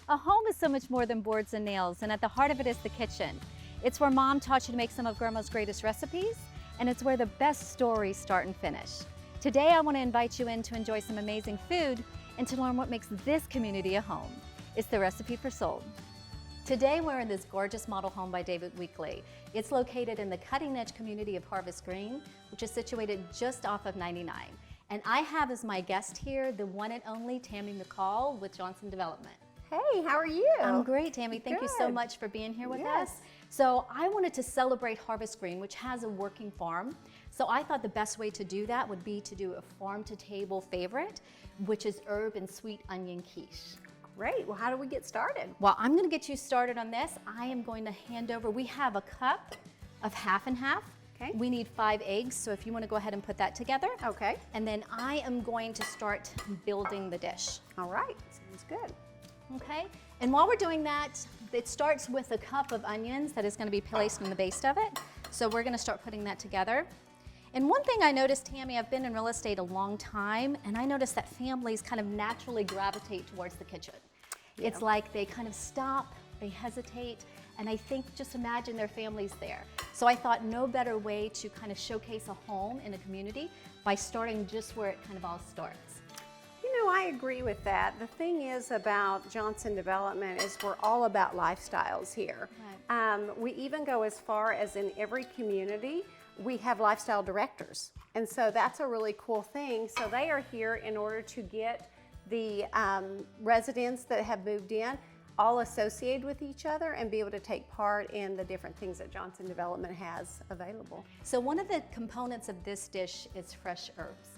A home is so much more than boards and nails, and at the heart of it is the kitchen. It's where Mom taught you to make some of Grandma's greatest recipes, and it's where the best stories start and finish. Today I want to invite you in to enjoy some amazing food and to learn what makes this community a home. It's the Recipe for Soul. Today we're in this gorgeous model home by David Weekley. It's located in the cutting-edge community of Harvest Green, which is situated just off of 99. And I have as my guest here the one and only Tammy McCall with Johnson Development. Hey, how are you? I'm great, Tammy. Thank you so much for being here with us. So I wanted to celebrate Harvest Green, which has a working farm. So I thought the best way to do that would be to do a farm-to-table favorite, which is herb and sweet onion quiche. Great. Well, how do we get started? Well, I'm going to get you started on this. I am going to hand over, we have a cup of half and half. Okay. We need 5 eggs, so if you want to go ahead and put that together. Okay. And then I am going to start building the dish. All right. Sounds good. Okay, and while we're doing that, it starts with a cup of onions that is going to be placed in the base of it. So we're going to start putting that together. And one thing I noticed, Tammy, I've been in real estate a long time, and I noticed that families kind of naturally gravitate towards the kitchen. Yeah. It's like they kind of stop, they hesitate, and I think just imagine their families there. So I thought no better way to kind of showcase a home in a community by starting just where it kind of all starts. You know, I agree with that. The thing is about Johnson Development is we're all about lifestyles here. Right. We even go as far as in every community, we have lifestyle directors. And so that's a really cool thing. So they are here in order to get the residents that have moved in all associated with each other and be able to take part in the different things that Johnson Development has available. So one of the components of this dish is fresh herbs.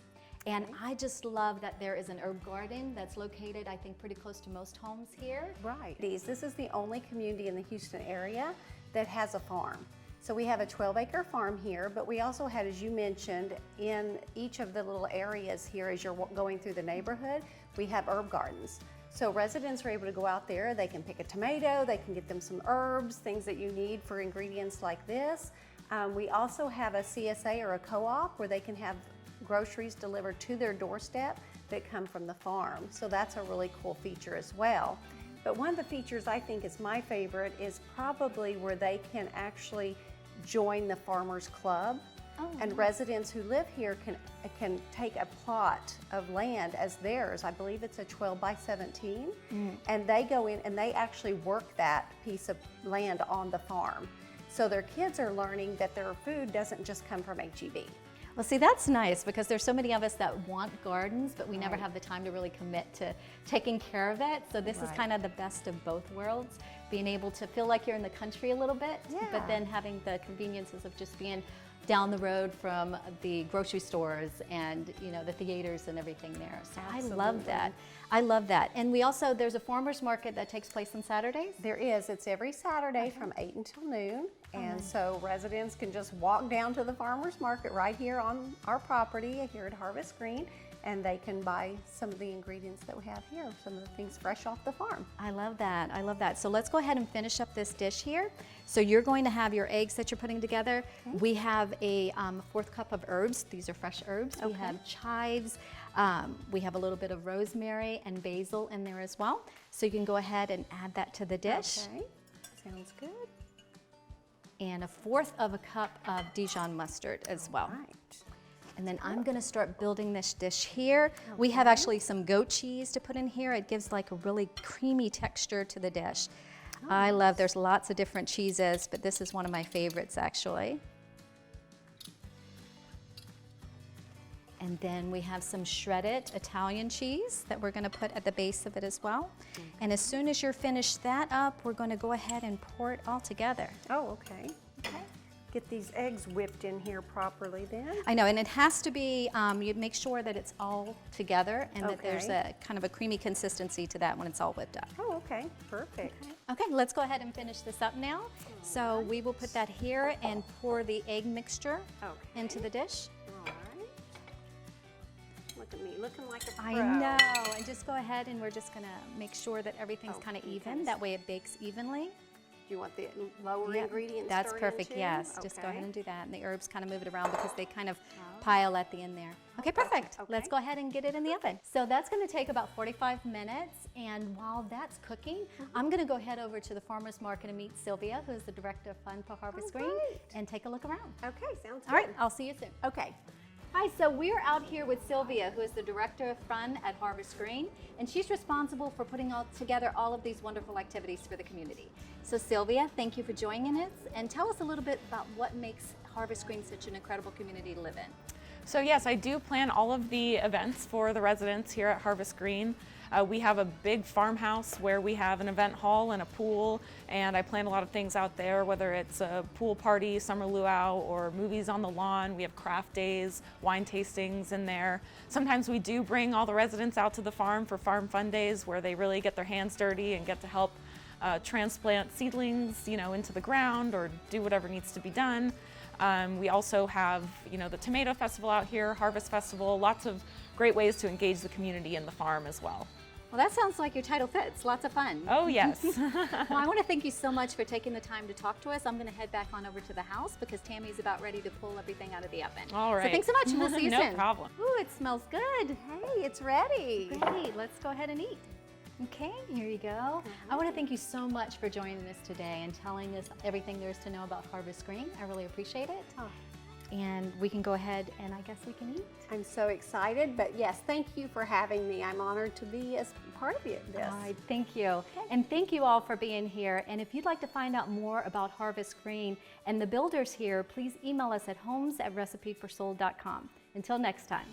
And I just love that there is an herb garden that's located, I think, pretty close to most homes here. Right. This is the only community in the Houston area that has a farm. So we have a 12-acre farm here, but we also had, as you mentioned, in each of the little areas here as you're going through the neighborhood, we have herb gardens. So residents are able to go out there, they can pick a tomato, they can get them some herbs, things that you need for ingredients like this. We also have a CSA or a co-op where they can have groceries delivered to their doorstep that come from the farm. So that's a really cool feature as well. But one of the features I think is my favorite is probably where they can actually join the Farmers Club. Oh, and residents who live here can take a plot of land as theirs. I believe it's a 12 by 17. And they go in and they actually work that piece of land on the farm. So their kids are learning that their food doesn't just come from HEB. Well, see, that's nice because there's so many of us that want gardens, but we never have the time to really commit to taking care of it. So this is kind of the best of both worlds, being able to feel like you're in the country a little bit, but then having the conveniences of just being down the road from the grocery stores and, you know, the theaters and everything there. So absolutely. I love that. I love that. And we also, there's a farmer's market that takes place on Saturdays? There is. It's every Saturday from 8 until noon. And so residents can just walk down to the farmer's market right here on our property here at Harvest Green, and they can buy some of the ingredients that we have here, some of the things fresh off the farm. I love that. I love that. So let's go ahead and finish up this dish here. So you're going to have your eggs that you're putting together. Okay. We have a 4th cup of herbs. These are fresh herbs. Okay. We have chives. We have a little bit of rosemary and basil in there as well. So you can go ahead and add that to the dish. Okay. Sounds good. And a 1/4 of a cup of Dijon mustard as well. Right. And then I'm going to start building this dish here. Okay. We have actually some goat cheese to put in here. It gives like a really creamy texture to the dish. Oh, I love, there's lots of different cheeses, but this is one of my favorites actually. And then we have some shredded Italian cheese that we're going to put at the base of it as well. Okay. And as soon as you're finished that up, we're going to go ahead and pour it all together. Oh, okay. Okay. Get these eggs whipped in here properly then. I know, and it has to be, you make sure that it's all together and that there's a kind of a creamy consistency to that when it's all whipped up. Oh, okay. Perfect. Okay, let's go ahead and finish this up now. So we will put that here and pour the egg mixture into the dish. Look at me, looking like a pro. I know, and just go ahead and we're just gonna make sure that everything's kind of even. That way it bakes evenly. you want the lower Yeah, ingredients that's stirred perfect, into? yes. Just go Okay. ahead and do that. And the herbs kind of move it around because they kind of pile at the end there. Okay, gotcha. perfect. Okay. Let's go ahead and get it in the oven. So that's going to take about 45 minutes. And while that's cooking, I'm going to go head over to the farmer's market and meet Sylvia, who's the director of fun for Harvest Green, great. and take a look around. Okay, sounds good. All right, I'll see you soon. Okay. Hi, so we're out here with Sylvia, who is the Director of Fun at Harvest Green, and she's responsible for putting together all of these wonderful activities for the community. So Sylvia, thank you for joining us, and tell us a little bit about what makes Harvest Green such an incredible community to live in. So yes, I do plan all of the events for the residents here at Harvest Green. We have a big farmhouse where we have an event hall and a pool, and I plan a lot of things out there, whether it's a pool party, summer luau, or movies on the lawn. We have craft days, wine tastings in there. Sometimes we do bring all the residents out to the farm for Farm Fun Days, where they really get their hands dirty and get to help transplant seedlings, into the ground or do whatever needs to be done. We also have, the Tomato Festival out here, Harvest Festival, lots of great ways to engage the community in the farm as well. Well, that sounds like your title fits. Lots of fun. Oh, yes. Well, I want to thank you so much for taking the time to talk to us. I'm going to head back on over to the house because Tammy's about ready to pull everything out of the oven. All right. So thanks so much, and we'll see you soon. No problem. Ooh, it smells good. Hey, it's ready. Great, let's go ahead and eat. Okay, here you go. I want to thank you so much for joining us today and telling us everything there is to know about Harvest Green. I really appreciate it. Oh. And we can go ahead and I guess we can eat. I'm so excited, but yes, thank you for having me. I'm honored to be as part of this. All right, thank you. And thank you all for being here. And if you'd like to find out more about Harvest Green and the builders here, please email us at homes@recipeforsoul.com. Until next time.